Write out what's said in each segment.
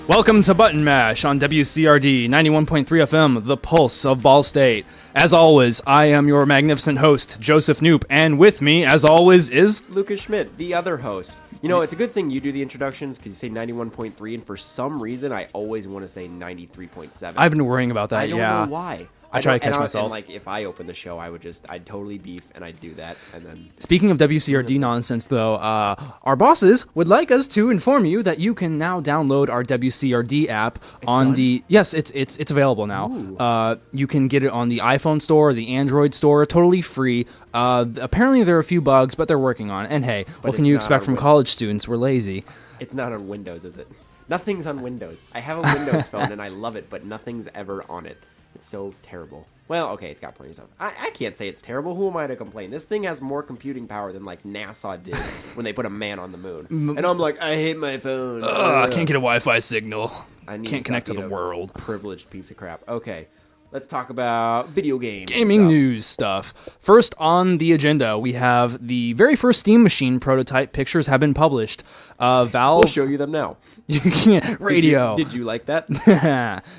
Welcome to Button Mash on WCRD 91.3 FM, the pulse of Ball State. As always, I am your magnificent host, Joseph Knoop, and with me, as always, is... Lucas Schmidt, the other host. You know, it's a good thing you do the introductions because you say 91.3, and for some reason, I always want to say 93.7. I've been worrying about that, I don't know why. I try to catch myself. And like, if I open the show, I'd totally beef, and I'd do that, and then... Speaking of WCRD nonsense, though, our bosses would like us to inform you that you can now download our WCRD app on the... Yes, it's available now. You can get it on the iPhone store, the Android store, totally free. Apparently there are a few bugs, but they're working on it. And hey, what can you expect from college students? We're lazy. It's not on Windows, is it? Nothing's on Windows. I have a Windows phone, and I love it, but nothing's ever on it. It's so terrible. Well, okay, it's got plenty of stuff. I can't say it's terrible. Who am I to complain? This thing has more computing power than, like, NASA did when they put a man on the moon. And I'm like, I hate my phone. I can't get a Wi-Fi signal. I need Can't connect to the world. Privileged piece of crap. Okay, let's talk about video games. Gaming news stuff. First on the agenda, we have the very first Steam Machine prototype pictures have been published. Valve... We'll show you them now. You can't. Radio. Did you like that?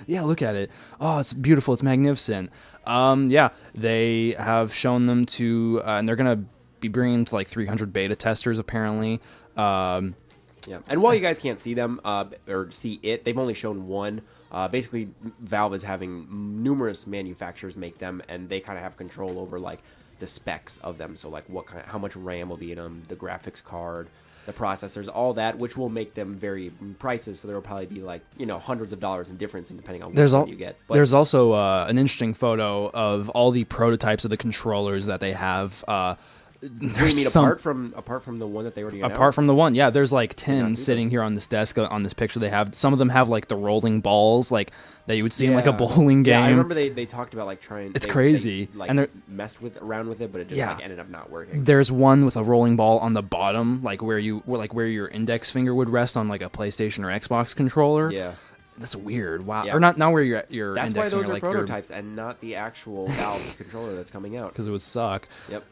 Yeah, look at it. Oh, it's beautiful. It's magnificent. Yeah, they have shown them to, and they're going to be bringing to like 300 beta testers, apparently. Yeah, and while you guys can't see them or see it, they've only shown one. Basically, Valve is having numerous manufacturers make them, and they kind of have control over like the specs of them. So like how much RAM will be in them, the graphics card, the processors, all that, which will make them vary in prices. So there will probably be like, hundreds of dollars in difference depending on what you get. But there's also an interesting photo of all the prototypes of the controllers that they have. What do you mean apart from the one that they already announced? Apart from the one, yeah, there's like 10 sitting here on this desk on this picture they have. Some of them have like the rolling balls like that you would see in like a bowling game. Yeah, I remember they talked about like trying. It's crazy. They, like, and they messed around with it, but it just like ended up not working. There's one with a rolling ball on the bottom, like where your index finger would rest on like a PlayStation or Xbox controller. Yeah. That's weird. Wow. Yeah. Or not where your That's index why those finger, are like prototypes and not the actual Valve controller that's coming out. Because it would suck. Yep.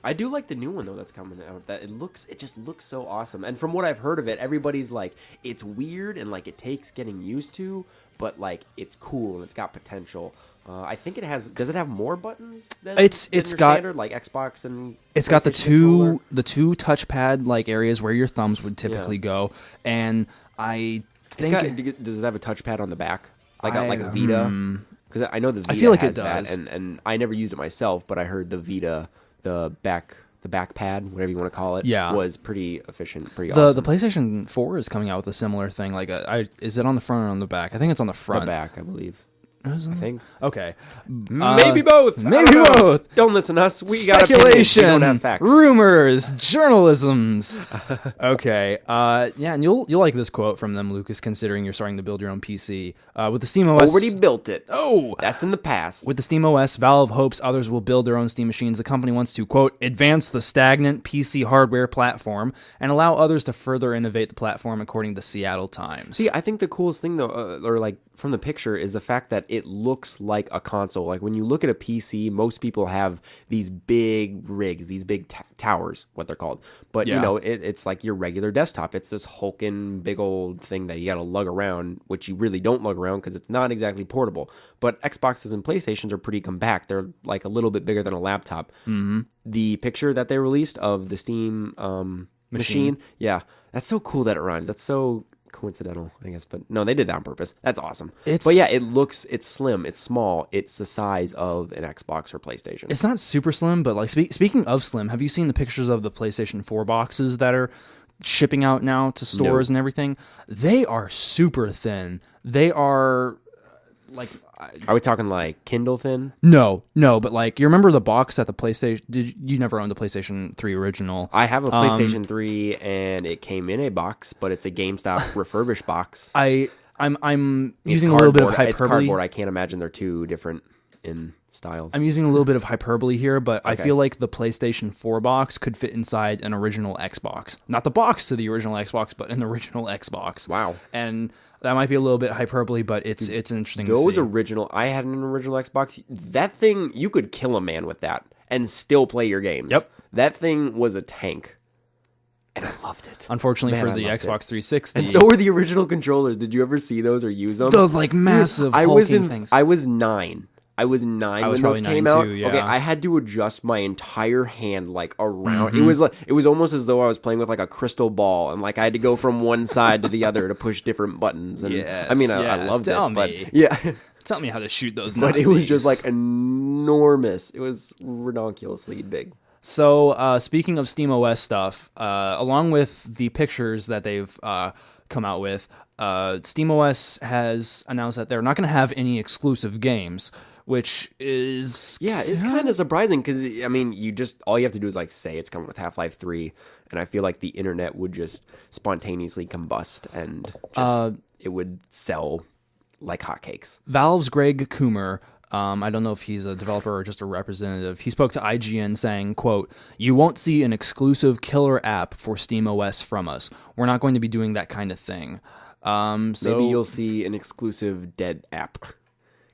I do like the new one though that's coming out. It just looks so awesome. And from what I've heard of it, everybody's like, it's weird and like it takes getting used to, but like it's cool and it's got potential. I think it has. Does it have more buttons than it's your got standard, like Xbox and? It's got the two touchpad like areas where your thumbs would typically go, and I think does it have a touchpad on the back like a Vita? Because I know the Vita I feel like has it does. that, and I never used it myself, but I heard the Vita. The back pad, whatever you want to call it, was pretty efficient, pretty awesome. The PlayStation 4 is coming out with a similar thing. Like, is it on the front or on the back? I think it's on the front. The back, I believe. I think. Okay. Maybe both. Maybe both. Don't listen to us. We got speculation. We don't have facts. Rumors. Journalisms. Okay. Yeah, and you'll like this quote from them, Lucas, considering you're starting to build your own PC. With the Steam OS... Already built it. Oh! That's in the past. With the Steam OS, Valve hopes others will build their own Steam machines. The company wants to, quote, advance the stagnant PC hardware platform and allow others to further innovate the platform, according to Seattle Times. See, I think the coolest thing, though, or like from the picture, is the fact that it looks like a console. Like when you look at a PC, most people have these big rigs, these big towers, what they're called. But it's like your regular desktop. It's this hulking big old thing that you got to lug around, which you really don't lug around because it's not exactly portable. But Xboxes and PlayStations are pretty compact. They're like a little bit bigger than a laptop. Mm-hmm. The picture that they released of the Steam machine, yeah, that's so cool that it rhymes. That's so coincidental, I guess, but no, they did that on purpose. That's awesome. But yeah, it's slim, it's small, it's the size of an Xbox or PlayStation. It's not super slim, but like speaking of slim, have you seen the pictures of the PlayStation 4 boxes that are shipping out now to stores and everything? They are super thin. They are like... Are we talking like Kindle thin? No, but like, you remember the box at the PlayStation... You never owned the PlayStation 3 original. I have a PlayStation 3 and it came in a box, but it's a GameStop refurbished box. I'm using a little bit of hyperbole. It's cardboard. I can't imagine they're too different in styles. I'm using a little bit of hyperbole here, but okay. I feel like the PlayStation 4 box could fit inside an original Xbox. Not the box to the original Xbox, but an original Xbox. Wow. And that might be a little bit hyperbole, but it's interesting to see. Those original... I had an original Xbox. That thing, you could kill a man with that and still play your games. Yep. That thing was a tank. And I loved it. Unfortunately Man, for I the loved it. Xbox 360. And so were the original controllers. Did you ever see those or use them? the like massive hulking things. I was 9. I was 9 was when those probably came 9 out. too, yeah. Okay, I had to adjust my entire hand like around. It was almost as though I was playing with like a crystal ball, and like I had to go from one side to the other to push different buttons. And I mean, I loved tell it, me. but yeah. Tell me how to shoot those But Nazis. it was just like enormous. It was ridiculously big. So, speaking of SteamOS stuff, along with the pictures that they've come out with, SteamOS has announced that they're not going to have any exclusive games, which is It's kind of surprising because I mean, all you have to do is like say it's coming with Half-Life 3, and I feel like the internet would just spontaneously combust and just it would sell like hotcakes. Valve's Greg Coomer. I don't know if he's a developer or just a representative. He spoke to IGN saying, quote, "You won't see an exclusive killer app for SteamOS from us. We're not going to be doing that kind of thing." Maybe you'll see an exclusive dead app.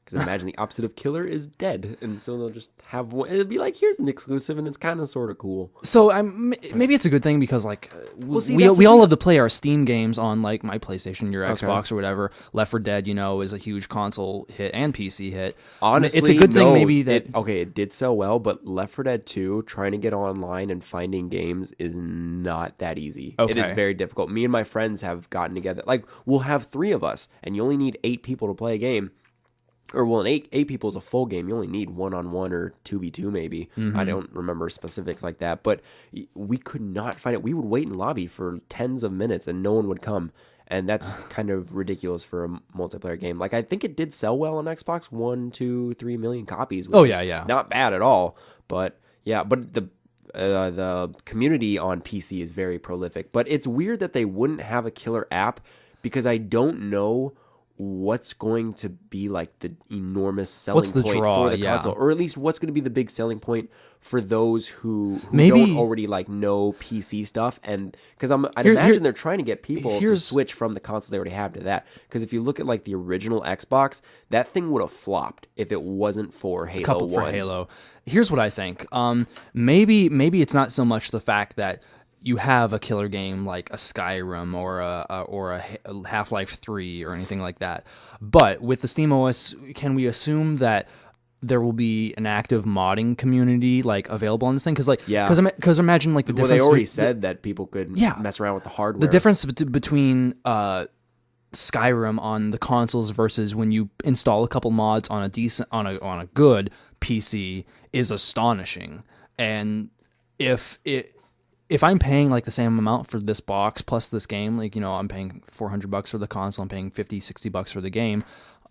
Because imagine the opposite of killer is dead. And so they'll just have one. It'll be like, here's an exclusive, and it's kind of sort of cool. So maybe it's a good thing because like see, we all love to play our Steam games on like my PlayStation, your Xbox or whatever. Left 4 Dead, is a huge console hit and PC hit. Honestly, it's a good thing maybe that... it did sell well, but Left 4 Dead 2, trying to get online and finding games is not that easy. It is very difficult. Me and my friends have gotten together. Like, we'll have 3 of us, and you only need 8 people to play a game. Or, well, eight people is a full game. You only need 1-on-1 or 2v2 maybe. I don't remember specifics like that. But we could not find it. We would wait in lobby for tens of minutes and no one would come. And that's kind of ridiculous for a multiplayer game. Like, I think it did sell well on Xbox. 1, 2, 3 million copies. Which is not bad at all. But, yeah, but the community on PC is very prolific. But it's weird that they wouldn't have a killer app because I don't know what's going to be like the enormous selling point for the console, or at least what's going to be the big selling point for those who don't already like know PC stuff. And because I'd imagine they're trying to get people to switch from the console they already have to that. Because if you look at like the original Xbox, that thing would have flopped if it wasn't for Halo 1. For Halo. Here's what I think. Maybe it's not so much the fact that you have a killer game like a Skyrim or a Half-Life 3 or anything like that. But with the SteamOS, can we assume that there will be an active modding community like available on this thing? Because imagine like the difference. They already said that people could mess around with the hardware. The difference between Skyrim on the consoles versus when you install a couple mods on a good PC is astonishing. And if I'm paying like the same amount for this box plus this game, like, I'm paying $400 for the console, I'm paying $50-$60 for the game,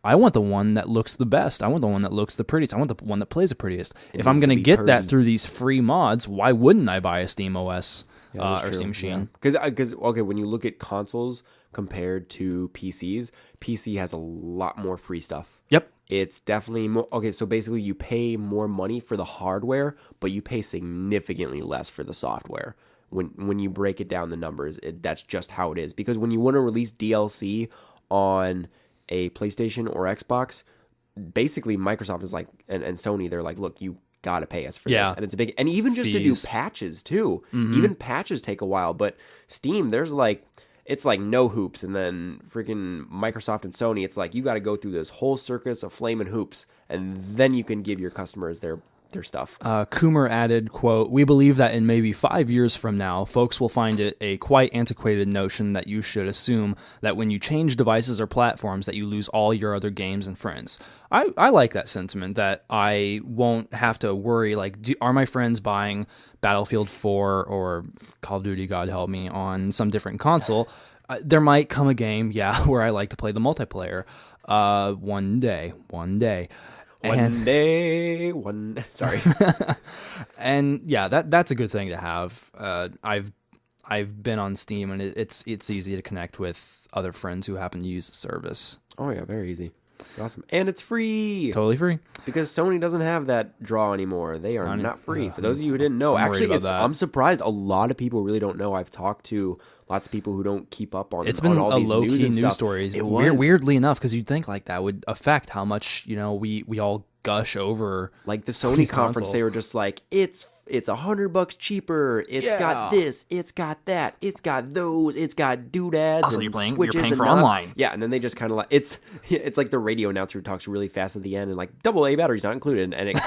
I want the one that looks the best. I want the one that looks the prettiest. I want the one that plays the prettiest. If I'm going to get that through these free mods, why wouldn't I buy a SteamOS or Steam Machine? Because when you look at consoles compared to PCs, PC has a lot more free stuff. Yep. It's definitely more. Okay, so basically you pay more money for the hardware, but you pay significantly less for the software. When you break it down the numbers, that's just how it is. Because when you want to release DLC on a PlayStation or Xbox, basically Microsoft is like, and Sony, they're like, look, you got to pay us for this. And it's a big, and even just to do patches too. Even patches take a while, but Steam, it's like no hoops, and then freaking Microsoft and Sony, it's like you got to go through this whole circus of flaming hoops, and then you can give your customers their stuff. Coomer added, quote, "We believe that in maybe 5 years from now, folks will find it a quite antiquated notion that you should assume that when you change devices or platforms that you lose all your other games and friends." I like that sentiment, that I won't have to worry, like, are my friends buying Battlefield 4 or Call of Duty, God help me, on some different console? There might come a game, where I like to play the multiplayer. One day. Sorry. And that's a good thing to have. I've been on Steam, and it's easy to connect with other friends who happen to use the service. Oh yeah, very easy. Awesome. And it's free. Totally free. Because Sony doesn't have that draw anymore. They are not free. For those of you who didn't know, I'm surprised a lot of people really don't know. I've talked to lots of people who don't keep up on it's been all a these low-key news stories. It was. Weirdly enough, because you'd think like that would affect how much we all gush over like the Sony these conference. consoles. They were just like, it's $100 cheaper. It's got this. It's got that. It's got those. It's got doodads. Also, and you're paying switches for and knobs. online. Yeah, and then they just kind of like it's like the radio announcer who talks really fast at the end and like AA batteries not included, and it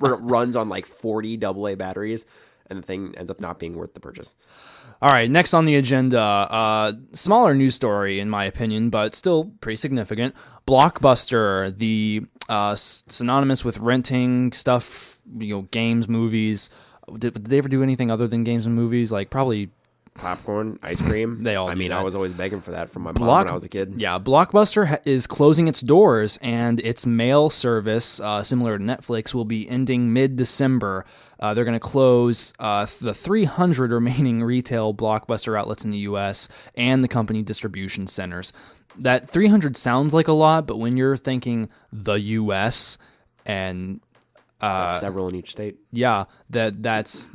runs on like 40 AA batteries, and the thing ends up not being worth the purchase. All right, next on the agenda, smaller news story in my opinion, but still pretty significant. Blockbuster, the synonymous with renting stuff, games, movies. Did they ever do anything other than games and movies? Like probably Popcorn, ice cream. They all I do mean, that. I was always begging for that from my mom when I was a kid. Yeah, Blockbuster is closing its doors, and its mail service, similar to Netflix, will be ending mid-December. They're going to close the 300 remaining retail Blockbuster outlets in the U.S. and the company distribution centers. That 300 sounds like a lot, but when you're thinking the U.S. and That's several in each state. yeah, that's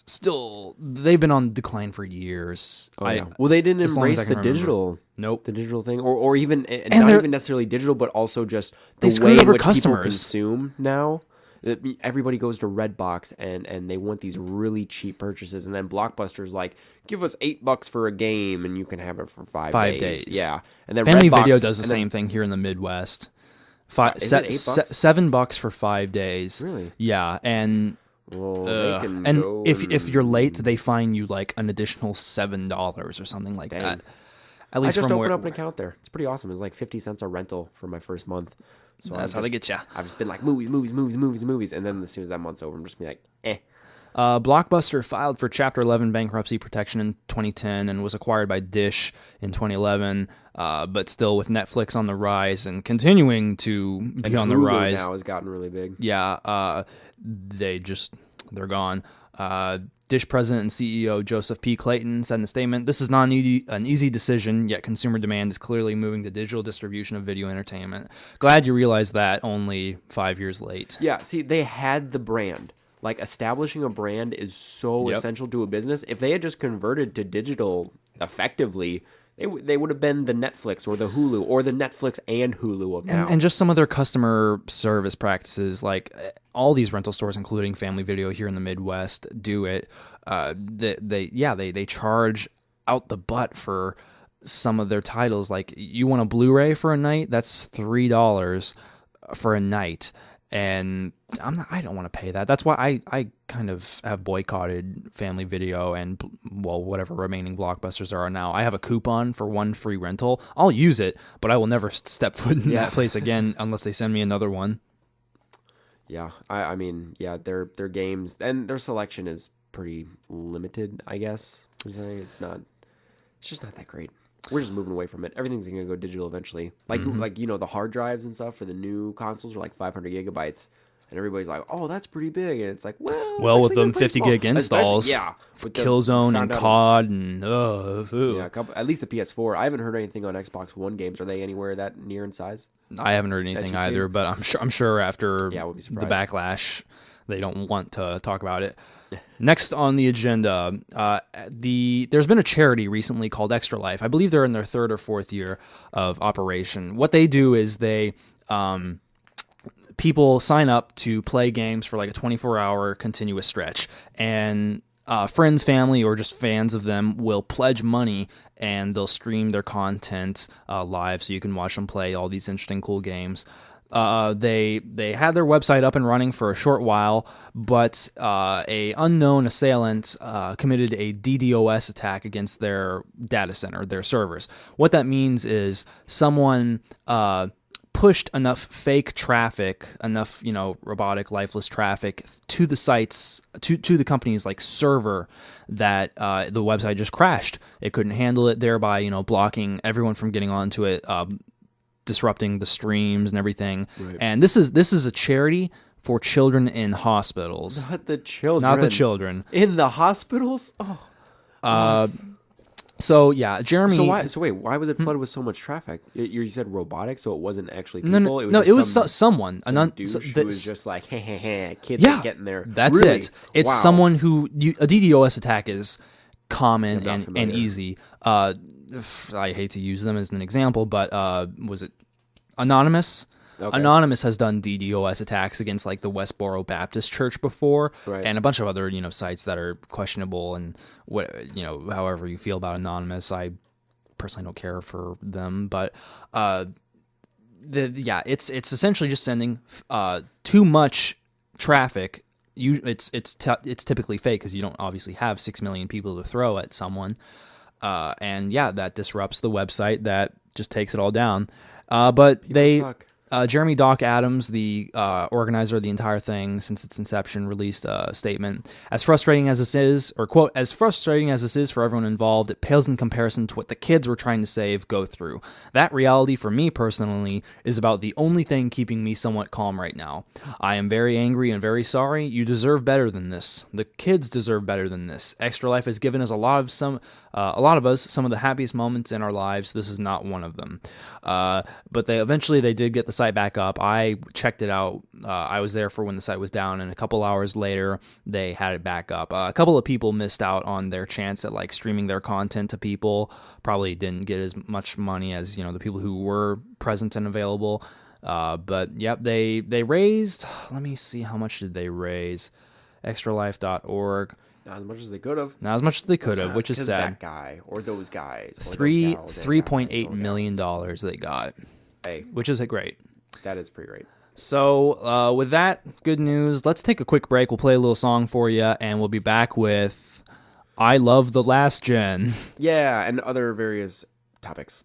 still, they've been on decline for years. Yeah. Well, they didn't as long as embrace I the can remember. digital. Nope. The digital thing, or even not they're- even necessarily digital, but also just They the screwed way in over which customers. people consume now. Everybody goes to Redbox and they want these really cheap purchases, and then Blockbuster's like, give us $8 for a game and you can have it for 5 days. Yeah, and then Family Redbox, Video does the and then- same thing here in the Midwest. Is it $8? $7 for 5 days. Really? Yeah, and Well, they can and go if you're late, they fine you like an additional $7 or something like that. At I least just from opened where, up an account there. It's pretty awesome. It's like 50 cents a rental for my first month. So That's how they get you. I've just been like movies, and then as soon as that month's over, I'm just be like, eh. Blockbuster filed for Chapter 11 bankruptcy protection in 2010 and was acquired by Dish in 2011, but still with Netflix on the rise and continuing to be And on the Hulu rise. now has gotten really big. Yeah, they're gone. Dish president and CEO Joseph P. Clayton said in a statement, "This is not an easy decision, yet consumer demand is clearly moving to digital distribution of video entertainment. Glad you realized that only 5 years late." Yeah, see, they had the brand. Like, establishing a brand is so essential to a business. If they had just converted to digital effectively, they would have been the Netflix or the Hulu or the Netflix and Hulu of now. And just some of their customer service practices, like all these rental stores, including Family Video here in the Midwest, do it. They charge out the butt for some of their titles. Like, you want a Blu-ray for a night? That's $3 for a night. And I don't want to pay that. That's why I kind of have boycotted Family Video and, well, whatever remaining Blockbusters are now. I have a coupon for one free rental. I'll use it, but I will never step foot in that place again unless they send me another one. Yeah, I mean, yeah, their games and their selection is pretty limited, I guess. It's just not that great. We're just moving away from it. Everything's gonna go digital eventually. Like the hard drives and stuff for the new consoles are like 500 gigabytes, and everybody's like, "Oh, that's pretty big." And it's like, well, With them 50 gig installs, for Killzone and COD and at least the PS4. I haven't heard anything on Xbox One games. Are they anywhere that near in size? I haven't heard anything either, but I'm sure after I would be the surprised. backlash, they don't want to talk about it. Next on the agenda, there's been a charity recently called Extra Life. I believe they're in their 3rd or 4th year of operation. What they do is they people sign up to play games for like a 24-hour continuous stretch, and friends, family, or just fans of them will pledge money, and they'll stream their content live, so you can watch them play all these interesting, cool games. They had their website up and running for a short while, but a unknown assailant committed a DDoS attack against their data center, their servers. What that means is someone pushed enough fake traffic, enough robotic, lifeless traffic to the sites, to the company's like server, that the website just crashed. It couldn't handle it, thereby blocking everyone from getting onto it. Disrupting the streams and everything. Right. And this is a charity for children in hospitals. Not the children. Not the children. In the hospitals? Oh. So yeah, Jeremy. So wait, why was it flooded with so much traffic? You said robotics, so it wasn't actually No, people. it was someone. Some douche who was just like, kids are getting there. That's really? it. It's someone who a DDoS attack is common and easy. I hate to use them as an example, but was it Anonymous? Okay. Anonymous has done DDoS attacks against like the Westboro Baptist Church before, Right. and a bunch of other sites that are questionable. And however you feel about Anonymous, I personally don't care for them, but it's essentially just sending too much traffic. It's typically fake because you don't obviously have 6 million people to throw at someone, and that disrupts the website. That just takes it all down. But People suck. Jeremy Doc Adams, the organizer of the entire thing since its inception, released a statement. As frustrating as this is, or quote, as frustrating as this is for everyone involved, it pales in comparison to what the kids we're trying to save go through. That reality for me personally is about the only thing keeping me somewhat calm right now. I am very angry and very sorry. You deserve better than this. The kids deserve better than this. Extra Life has given us a lot of us some of the happiest moments in our lives. This is not one of them. But they eventually did get the site back up. I checked it out. I was there for when the site was down, and a couple hours later they had it back up. A couple of people missed out on their chance at like streaming their content to people. Probably didn't get as much money as the people who were present and available. But yep, they raised. Let me see, how much did they raise? Extralife.org. Not as much as they could have. Not as much as they could have, which is sad. That guy or those guys. Or $3.8 million they got. Hey, which is great. That is pretty great. So with that good news, let's take a quick break. We'll play a little song for you, and we'll be back with I Love the Last Gen. Yeah, and other various topics.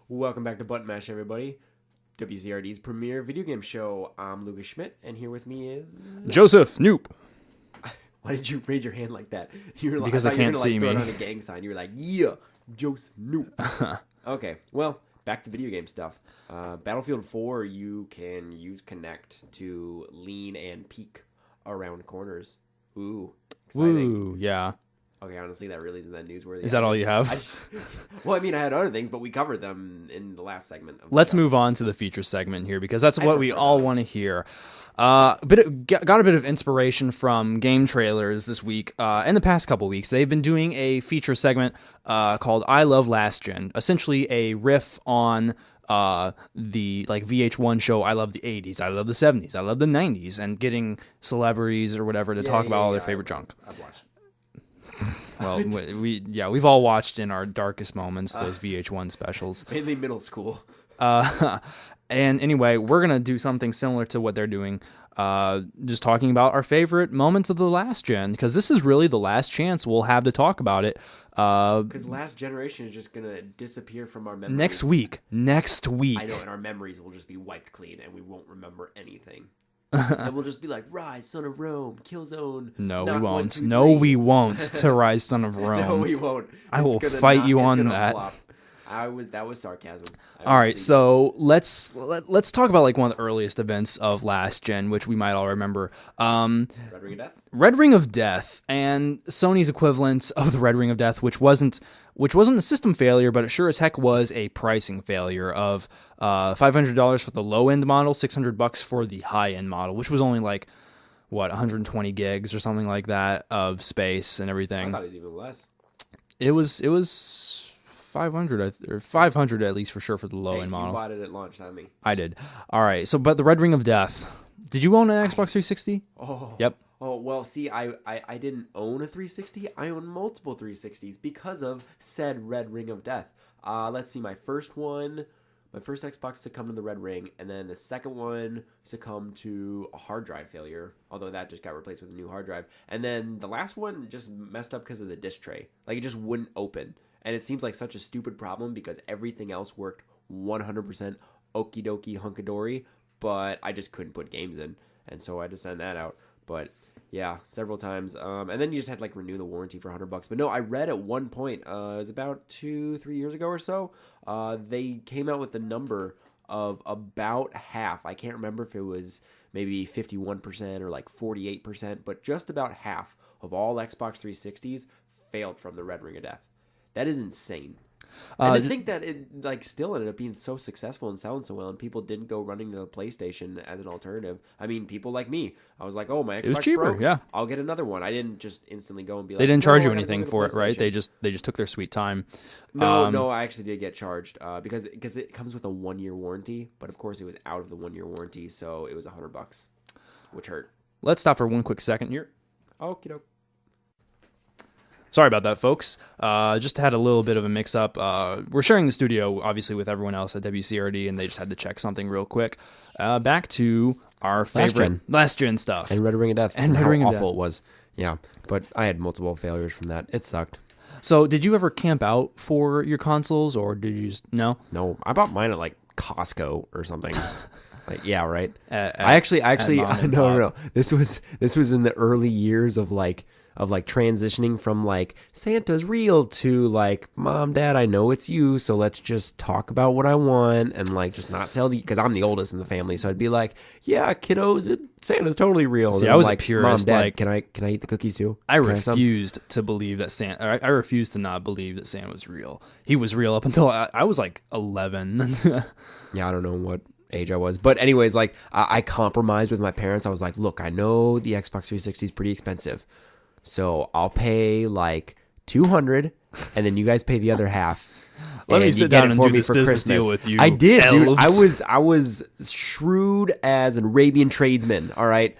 Welcome back to Button Mash, everybody. WCRD's premier video game show. I'm Lucas Schmidt, and here with me is Joseph Noop. Why did you raise your hand like that? You were like, because I can't see me. Throw it on a gang sign. You were like, yeah, Joseph Noop. Okay, well, back to video game stuff. Battlefield 4, you can use Connect to lean and peek around corners. Ooh, exciting. Ooh, yeah. Okay, honestly, that really isn't that newsworthy. Is that all you have? Well, I mean, I had other things, but we covered them in the last segment. Let's move on to the feature segment here, because that's what we all want to hear. Got a bit of inspiration from game trailers this week. In the past couple weeks, they've been doing a feature segment called "I Love Last Gen," essentially a riff on the like VH1 show "I Love the '80s," "I Love the '70s," "I Love the '90s," and getting celebrities or whatever to talk about all their favorite junk. I've watched. Well, we've all watched in our darkest moments those VH1 specials. Mainly middle school. And anyway, we're going to do something similar to what they're doing, just talking about our favorite moments of the last gen, because this is really the last chance we'll have to talk about it. Because last generation is just going to disappear from our memories. Next week. I know, and our memories will just be wiped clean, and we won't remember anything. And we'll just be like, Rise, Son of Rome, Killzone. No, not we won't. 1, 2, No, 3. we won't. To Rise, Son of Rome. No, we won't. I will fight you on that. Flop. That was sarcasm. All right, so let's talk about like one of the earliest events of last gen, which we might all remember. Red Ring of Death. Red Ring of Death, and Sony's equivalent of the Red Ring of Death, which wasn't a system failure, but it sure as heck was a pricing failure of $500 for the low end model, $600 for the high end model, which was only like 120 gigs or something like that of space and everything. I thought it was even less. It was 500 or 500 at least for sure for the low end model. You bought it at launch, not me. I did. All right. So, but the Red Ring of Death. Did you own an Xbox 360? Oh. Yep. Oh, well, see, I didn't own a 360. I own multiple 360s because of said Red Ring of Death. Let's see. My first Xbox succumbed to the Red Ring, and then the second one succumbed to a hard drive failure, although that just got replaced with a new hard drive. And then the last one just messed up because of the disc tray. Like, it just wouldn't open. And it seems like such a stupid problem because everything else worked 100% okie dokie hunkadory, but I just couldn't put games in. And so I had to send that out. But yeah, several times. And then you just had to like renew the warranty for $100. But no, I read at one point, it was about 2-3 years ago or so, they came out with the number of about half. I can't remember if it was maybe 51% or like 48%, but just about half of all Xbox 360s failed from the Red Ring of Death. That is insane. And to think that it like still ended up being so successful and selling so well, and people didn't go running to the PlayStation as an alternative. I mean, people like me. I was like, "Oh, my Xbox it was cheaper, broke. Yeah, I'll get another one." I didn't just instantly go and be like, they didn't charge you I anything for it, right? They just took their sweet time. No, I actually did get charged because it comes with a 1-year warranty, but of course it was out of the 1-year warranty, so it was $100, which hurt. Let's stop for one quick second here. Okie doke. Sorry about that, folks. Just had a little bit of a mix-up. We're sharing the studio, obviously, with everyone else at WCRD, and they just had to check something real quick. Back to our favorite last gen stuff. And Red Ring of Death. And how Ring of awful Death. It was. Yeah, but I had multiple failures from that. It sucked. So did you ever camp out for your consoles, or did you just... No? No, I bought mine at, like, Costco or something. Like, yeah, right? I actually no. This was in the early years of transitioning from like Santa's real to like, Mom, Dad, I know it's you, so let's just talk about what I want and like just not tell because I'm the oldest in the family, so I'd be like, yeah, kiddos, Santa's totally real. See, and I was like, a purist. Mom, Dad, like, can I eat the cookies too? I refused to believe that Santa. I refused to not believe that Santa was real. He was real up until I was like 11. Yeah, I don't know what age I was, but anyways, like I compromised with my parents. I was like, look, I know the Xbox 360 is pretty expensive, so I'll pay like $200, and then you guys pay the other half. Let me sit down and do this business deal with you. I did, dude. Elves. I was shrewd as an Arabian tradesman. All right.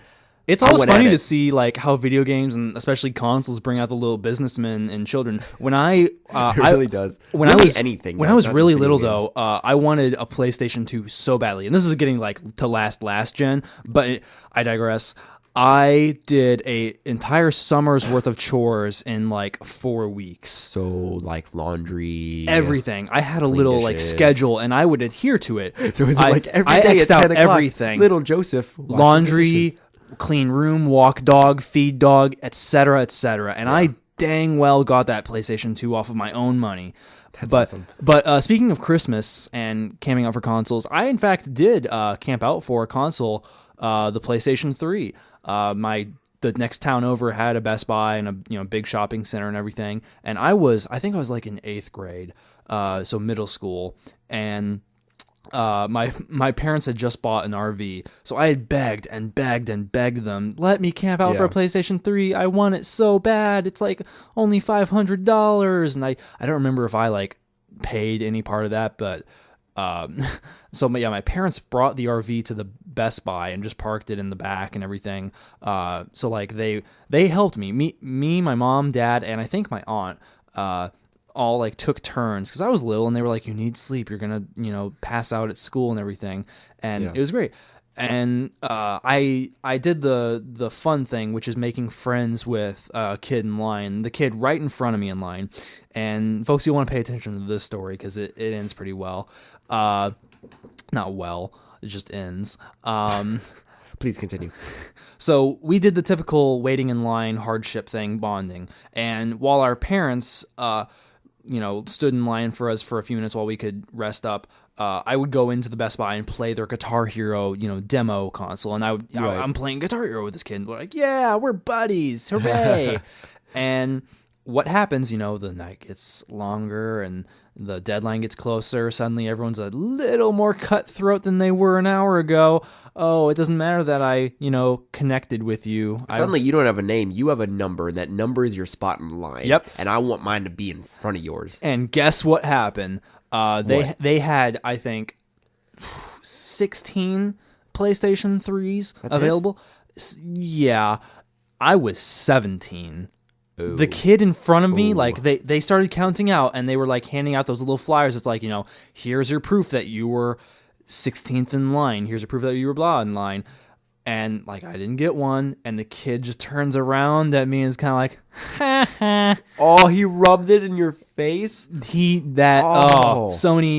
It's always funny to see like how video games and especially consoles bring out the little businessmen and children. When it really does. When really I was anything. When I was really little though, I wanted a PlayStation 2 so badly, and this is getting like to last gen. But I digress. I did a entire summer's worth of chores in like 4 weeks. So like laundry, everything. I had a little dishes. like schedule, and I would adhere to it. So is it like every day X'd at 10 out o'clock, everything. Little Joseph Laundry, clean room, walk dog, feed dog, etc., etc. And I dang well got that PlayStation 2 off of my own money. That's awesome. But speaking of Christmas and camping out for consoles, I in fact did camp out for a console, the PlayStation 3. The next town over had a Best Buy and a big shopping center and everything. And I think I was like in 8th grade, so middle school, and my parents had just bought an RV, so I had begged and begged and begged them, let me camp out for a PlayStation 3. I want it so bad. It's like only $500, and I don't remember if I like paid any part of that, but so yeah, my parents brought the RV to the Best Buy and just parked it in the back and everything. So like they helped me, my mom, dad, and I think my aunt. All like took turns because I was little and they were like, you need sleep, you're gonna pass out at school and everything, and it was great. And I did the fun thing, which is making friends with a kid in line, the kid right in front of me in line. And folks, you want to pay attention to this story because it ends pretty well. Not well, it just ends. Please continue. So we did the typical waiting in line hardship thing, bonding, and while our parents stood in line for us for a few minutes while we could rest up, I would go into the Best Buy and play their Guitar Hero, demo console. And I'm playing Guitar Hero with this kid. And we're like, yeah, we're buddies. Hooray. And what happens, the night gets longer and the deadline gets closer. Suddenly everyone's a little more cutthroat than they were an hour ago. Oh, it doesn't matter that I, connected with you. Suddenly you don't have a name. You have a number, and that number is your spot in line. Yep. And I want mine to be in front of yours. And guess what happened? They had, I think, 16 PlayStation 3s available. Yeah. I was 17. Ooh. The kid in front of me, like they started counting out, and they were like handing out those little flyers. It's like, here's your proof that you were 16th in line. Here's your proof that you were blah in line. And like I didn't get one, and the kid just turns around at me and is kind of like, ha ha. Oh, he rubbed it in your face? So many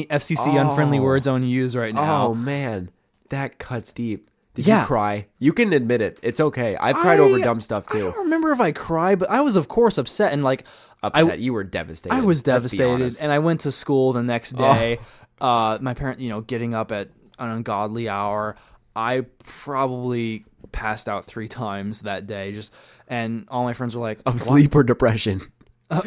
FCC unfriendly words I want to use right now. Oh man, that cuts deep. Did you cry? You can admit it. It's okay. I've cried over dumb stuff too. I don't remember if I cried, but I was of course upset and like upset. You were devastated. I was devastated, and I went to school the next day. My parent, getting up at an ungodly hour. I probably passed out 3 times that day, and all my friends were like, of sleep or depression. Both.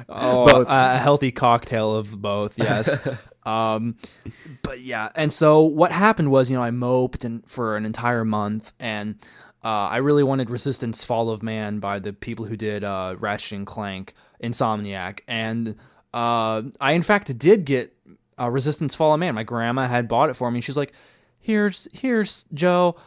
A healthy cocktail of both, yes. But yeah, and so what happened was, I moped for an entire month, and I really wanted Resistance Fall of Man by the people who did Ratchet and Clank, Insomniac, and I in fact did get Resistance Fall of Man. My grandma had bought it for me. She's like, here's Joe,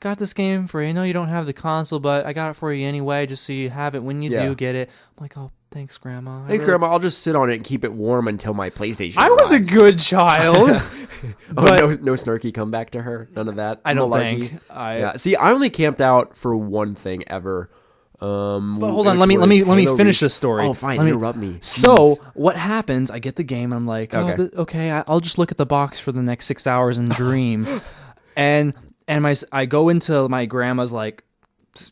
got this game for you. I know you don't have the console, but I got it for you anyway, just so you have it when you do get it. I'm like, oh, thanks, Grandma. Hey, Grandma, I'll just sit on it and keep it warm until my PlayStation I was a good child. No snarky comeback to her? None of that? I don't Malarkey? think. See, I only camped out for one thing ever. But hold on, let me finish this story. Oh, fine, interrupt me. So what happens? I get the game, and I'm like, okay, I'll just look at the box for the next 6 hours and dream. and I go into my grandma's like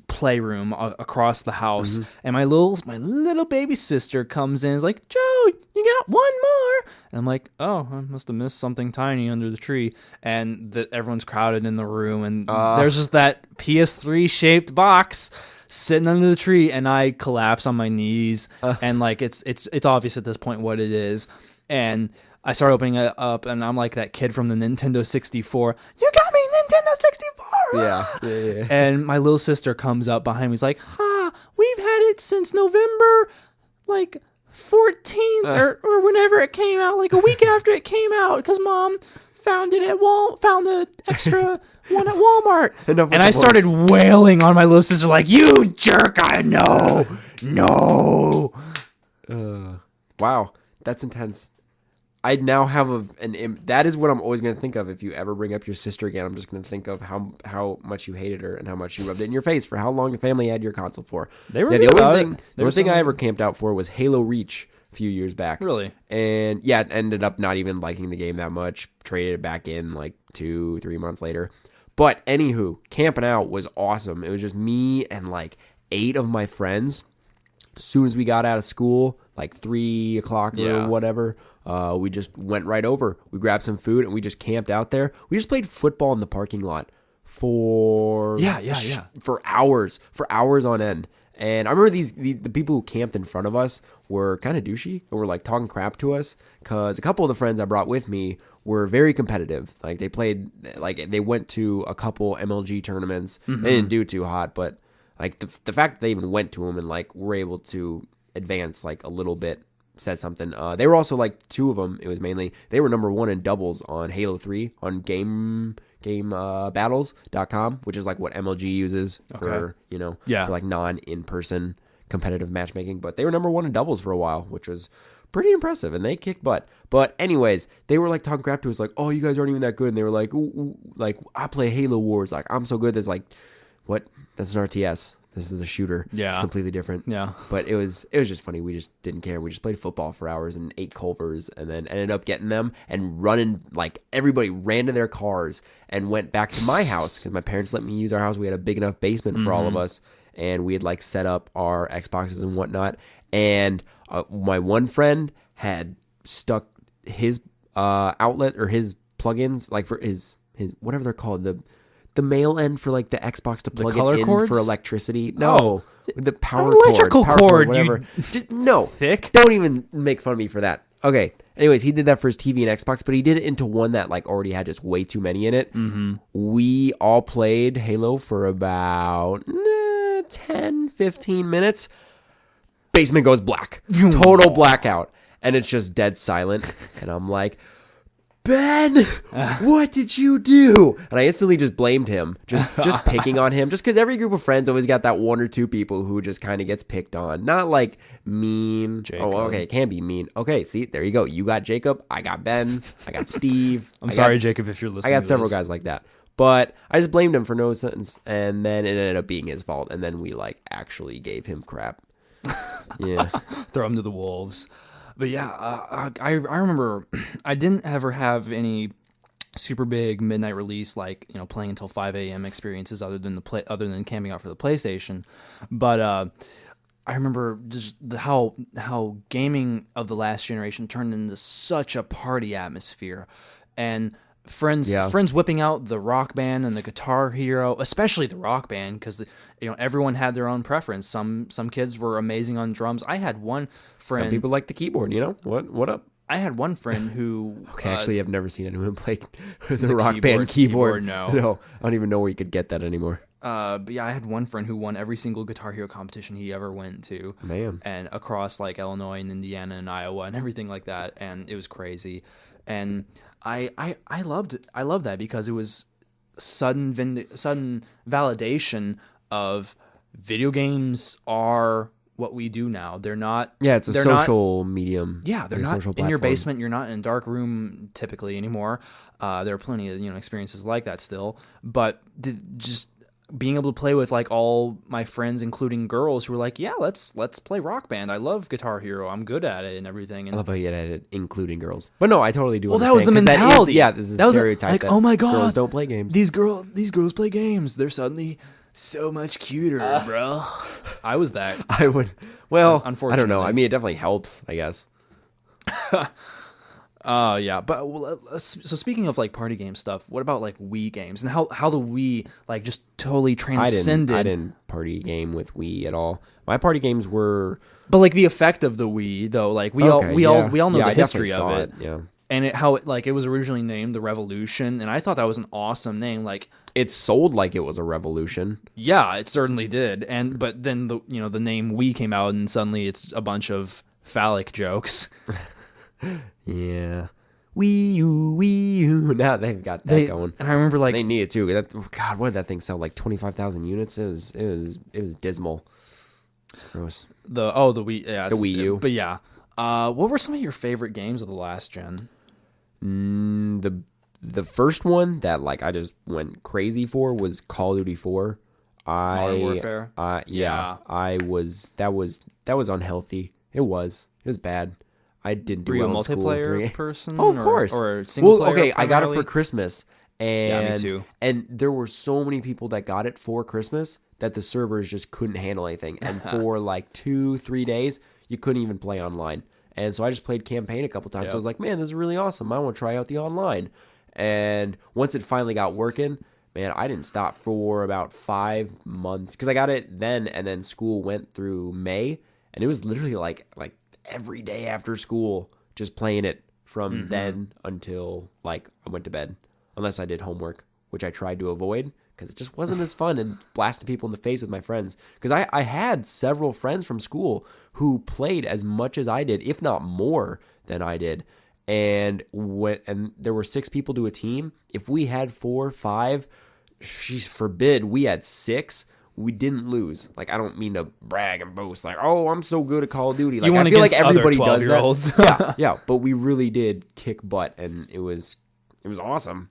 playroom across the house, and my little baby sister comes in and is like, Joe, you got one more. And I'm like, oh, I must have missed something tiny under the tree. And everyone's crowded in the room, and there's just that PS3 shaped box sitting under the tree, and I collapse on my knees, and like it's obvious at this point what it is, and I start opening it up, and I'm like that kid from the Nintendo 64. You got me Nintendo 64. Yeah. And my little sister comes up behind me. He's like, we've had it since November, like 14th or whenever it came out, like a week after it came out, because Mom found it at found an extra one at Walmart. And I started wailing on my little sister like, you jerk, I know. No. Wow, that's intense. I now have that is what I'm always going to think of if you ever bring up your sister again. I'm just going to think of how much you hated her and how much you rubbed it in your face for how long the family had your console for. They were the only thing I ever camped out for was Halo Reach a few years back. Really? And yeah, it ended up not even liking the game that much. Traded it back in like 2-3 months later. But anywho, camping out was awesome. It was just me and like 8 of my friends. As soon as we got out of school, like 3 o'clock or whatever, we just went right over. We grabbed some food and we just camped out there. We just played football in the parking lot for hours on end. And I remember the people who camped in front of us were kind of douchey and were like talking crap to us because a couple of the friends I brought with me were very competitive. Like they went to a couple MLG tournaments. They didn't do too hot, but like the fact that they even went to them and like were able to advance like a little bit says something. They were also like two of them. It was mainly they were number 1 in doubles on Halo 3 on gamebattles.com, which is like what MLG uses for for like non-in-person competitive matchmaking. But they were number 1 in doubles for a while, which was pretty impressive, and they kicked butt. But anyways, they were like talking crap to us, like, "Oh, you guys aren't even that good." And they were like, "Ooh, like I play Halo Wars, like I'm so good." That's like, what? That's an RTS. This is a shooter. Yeah. It's completely different. Yeah. But it was just funny. We just didn't care. We just played football for hours and ate Culvers and then ended up getting them and running. Like everybody ran to their cars and went back to my house because my parents let me use our house. We had a big enough basement for all of us. And we had like set up our Xboxes and whatnot. And my one friend had stuck his outlet or his plugins, like for his whatever they're called, the male end for like the Xbox to plug it in cords? for electricity. No, the power electrical cord, whatever. No, thick. Don't even make fun of me for that. Okay. Anyways, he did that for his TV and Xbox, but he did it into one that like already had just way too many in it. We all played Halo for about 10, 15 minutes. Basement goes black. Total blackout. And it's just dead silent. And I'm like, Ben, what did you do? And I instantly just blamed him, just picking on him, just because every group of friends always got that one or two people who just kind of gets picked on. Not like mean. Jacob. Oh, okay, it can be mean. Okay, see, there you go. You got Jacob, I got Ben, I got Steve. I'm sorry, Jacob, if you're listening. I got several guys like that. But I just blamed him for no sense, and then it ended up being his fault, and then we like actually gave him crap. Yeah. Throw him to the wolves. But yeah, I remember I didn't ever have any super big midnight release like playing until 5 a.m. experiences other than camping out for the PlayStation. But I remember just how gaming of the last generation turned into such a party atmosphere, and friends whipping out the Rock Band and the Guitar Hero, especially the Rock Band, because everyone had their own preference. Some kids were amazing on drums. I had one friend. Some people like the keyboard. What up? I had one friend who. Okay, actually, I've never seen anyone play the Rock Band keyboard. No, I don't even know where you could get that anymore. But yeah, I had one friend who won every single Guitar Hero competition he ever went to. Man. And across like Illinois and Indiana and Iowa and everything like that, and it was crazy. And I loved that because it was sudden validation of video games are what we do now. They're not. Yeah, it's a social medium. Yeah, they're not in your basement. You're not in a dark room typically anymore. There are plenty of experiences like that still, but just being able to play with like all my friends, including girls, who were like, "Yeah, let's play Rock Band. I love Guitar Hero. I'm good at it and everything." And I love how you added including girls, but no, I totally do. Well, that was the mentality. This is a stereotype. Oh my god, girls don't play games. These girls play games. They're suddenly so much cuter, bro. I was that. I would. Well, unfortunately, I don't know. I mean, it definitely helps, I guess. Yeah, but so speaking of like party game stuff, what about like Wii games and how the Wii like just totally transcended? I didn't party game with Wii at all. My party games were, but like the effect of the Wii though, like we all know the history of it. Yeah, and how it was originally named the Revolution, and I thought that was an awesome name. Like it sold like it was a revolution. Yeah, it certainly did. But then the name Wii came out, and suddenly it's a bunch of phallic jokes. Yeah, Wii U. Now they've got that going, and I remember like they need it too. God, what did that thing sell? Like 25,000 units. It was dismal. Gross. The Wii, yeah, the Wii U. But yeah, what were some of your favorite games of the last gen? The first one that like I just went crazy for was Call of Duty 4. Modern Warfare. Yeah. That was unhealthy. It was bad. I didn't do Were you well a in school. multiplayer person? Oh, of course. Or single player? Okay, primarily? I got it for Christmas. And, yeah, me too. And there were so many people that got it for Christmas that the servers just couldn't handle anything. And for like 2-3 days, you couldn't even play online. And so I just played campaign a couple times. Yep. So I was like, man, this is really awesome. I want to try out the online. And once it finally got working, man, I didn't stop for about 5 months because I got it then, and then school went through May, and it was literally like every day after school, just playing it from then until like I went to bed, unless I did homework, which I tried to avoid because it just wasn't as fun and blasting people in the face with my friends. Because I had several friends from school who played as much as I did, if not more than I did. And there were 6 people to a team. If we had 4, 5, she's forbid, we had 6. We didn't lose. Like, I don't mean to brag and boast. Like, oh, I'm so good at Call of Duty. Like, I feel like everybody does that. Yeah. But we really did kick butt, and it was awesome.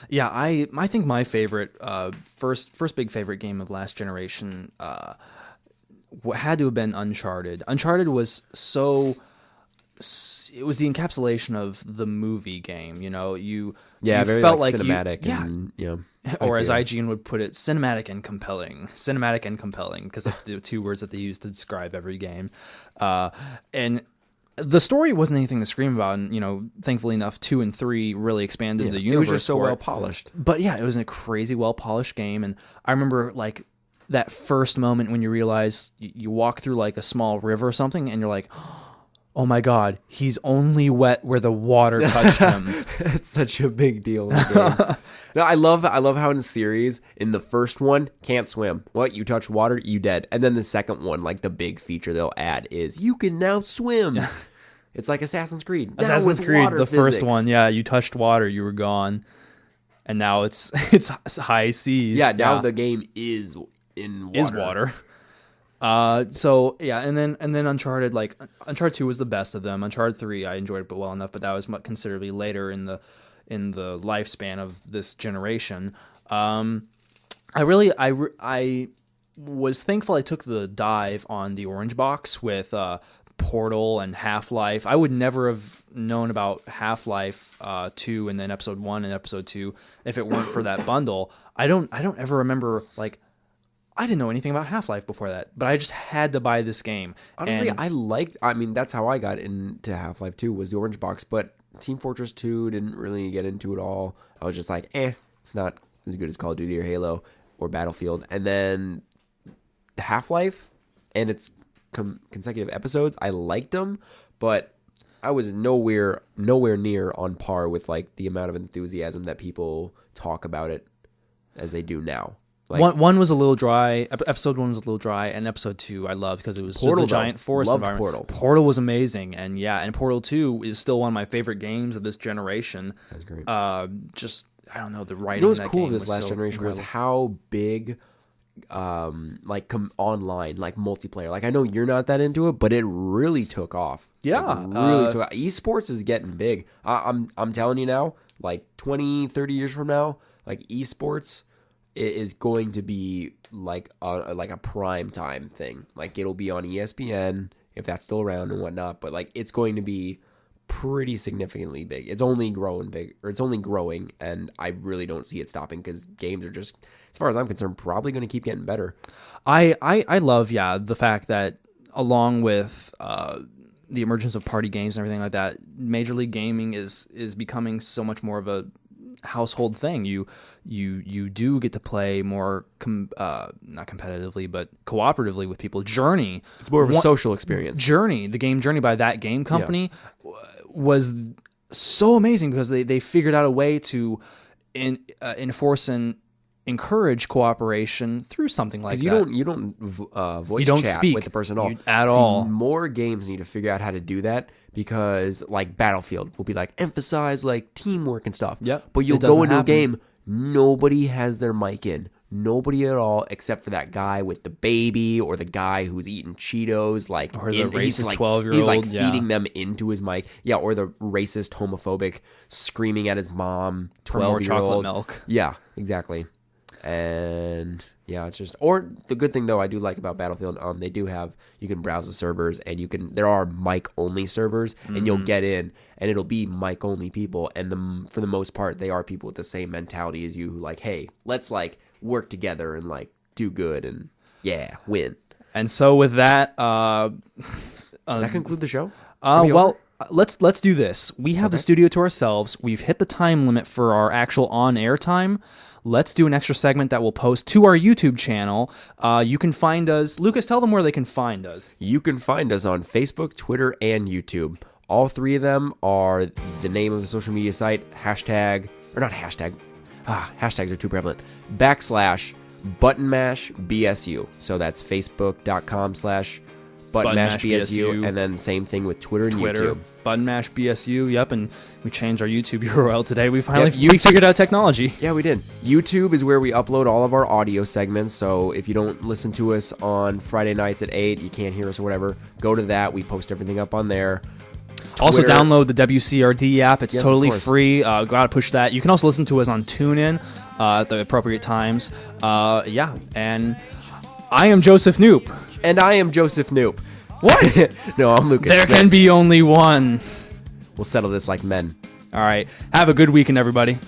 Yeah, I think my favorite first big favorite game of last generation had to have been Uncharted. Uncharted was it was the encapsulation of the movie game. You know, you very felt like cinematic, and or as IGN would put it, cinematic and compelling, because that's the 2 words that they use to describe every game, and the story wasn't anything to scream about, and thankfully enough, 2 and 3 really expanded the universe. It was just so well polished. But yeah, it was a crazy well polished game, and I remember like that first moment when you realize you walk through like a small river or something, and you're like, oh my God, he's only wet where the water touched him. It's such a big deal in the game. No, I love how in the series, in the first one, can't swim. What? You touch water, you dead. And then the second one, like the big feature they'll add is you can now swim. It's like Assassin's Creed. Assassin's Creed, the first one, you touched water, you were gone. And now it's high seas. Yeah, now the game is in water. Is water. So yeah, and then Uncharted, like Uncharted 2 was the best of them. Uncharted 3 I enjoyed it well enough, but that was considerably later in the lifespan of this generation. I was thankful I took the dive on the orange box with Portal and Half-Life. I would never have known about Half-Life 2 and then Episode 1 and Episode 2 if it weren't for that bundle. I don't ever remember, like, I didn't know anything about Half-Life before that, but I just had to buy this game. Honestly, that's how I got into Half-Life 2 was the orange box, but Team Fortress 2 didn't really get into it all. I was just like, it's not as good as Call of Duty or Halo or Battlefield. And then Half-Life and its consecutive episodes, I liked them, but I was nowhere near on par with like the amount of enthusiasm that people talk about it as they do now. Like, one was a little dry. Episode 1 was a little dry, and Episode 2 I loved because it was Portal, the giant forest loved environment. Portal was amazing, and Portal 2 is still one of my favorate games of this generation. That's great. Just I don't know, the writing. What was in that cool game this last generation was how big, online, like multiplayer. Like I know you're not that into it, but it really took off. Yeah, really took off. Esports is getting big. I'm telling you now, like 20, 30 years from now, like esports is going to be like a prime time thing. Like it'll be on ESPN if that's still around and whatnot. But like it's going to be pretty significantly big. It's only growing, and I really don't see it stopping because games are just, as far as I'm concerned, probably going to keep getting better. I love the fact that along with the emergence of party games and everything like that, Major League Gaming is becoming so much more of a household thing. You do get to play more not competitively but cooperatively with people. Journey, it's more of a social experience. The game Journey by that game company was so amazing because they figured out a way to enforce and encourage cooperation through something like that. You don't voice chat speak with the person at all. More games need to figure out how to do that because like Battlefield will be like emphasize like teamwork and stuff. Yep. But you'll go into a game, nobody has their mic in. Nobody at all except for that guy with the baby or the guy who's eating Cheetos, like or the racist 12-year-old. He's like feeding them into his mic. Yeah, or the racist, homophobic, screaming at his mom, 12-year-old. For more chocolate milk. Yeah, exactly. And yeah, it's just, or the good thing though I do like about Battlefield, they do have, you can browse the servers and there are mic only servers and you'll get in and it'll be mic only people, and for the most part they are people with the same mentality as you who like, hey, let's like work together and like do good and win. And so with that that conclude the show? let's do this. We have the studio to ourselves. We've hit the time limit for our actual on-air time. Let's do an extra segment that we'll post to our YouTube channel. You can find us. Lucas, tell them where they can find us. You can find us on Facebook, Twitter, and YouTube. All three of them are the name of the social media site, hashtags are too prevalent, /ButtonMashBSU. So that's facebook.com/ButtonMashBSU, and then same thing with Twitter and YouTube. ButtonMashBSU, yep, and we changed our YouTube URL today. We finally we figured out technology. Yeah, we did. YouTube is where we upload all of our audio segments, so if you don't listen to us on Friday nights at 8, you can't hear us or whatever, go to that. We post everything up on there. Also, download the WCRD app. It's totally of free. Go out and push that. You can also listen to us on TuneIn at the appropriate times. Yeah, and I am Joseph Noop. And I am Joseph Noop. What? No, I'm Lucas. There can be only one. We'll settle this like men. All right. Have a good weekend, everybody.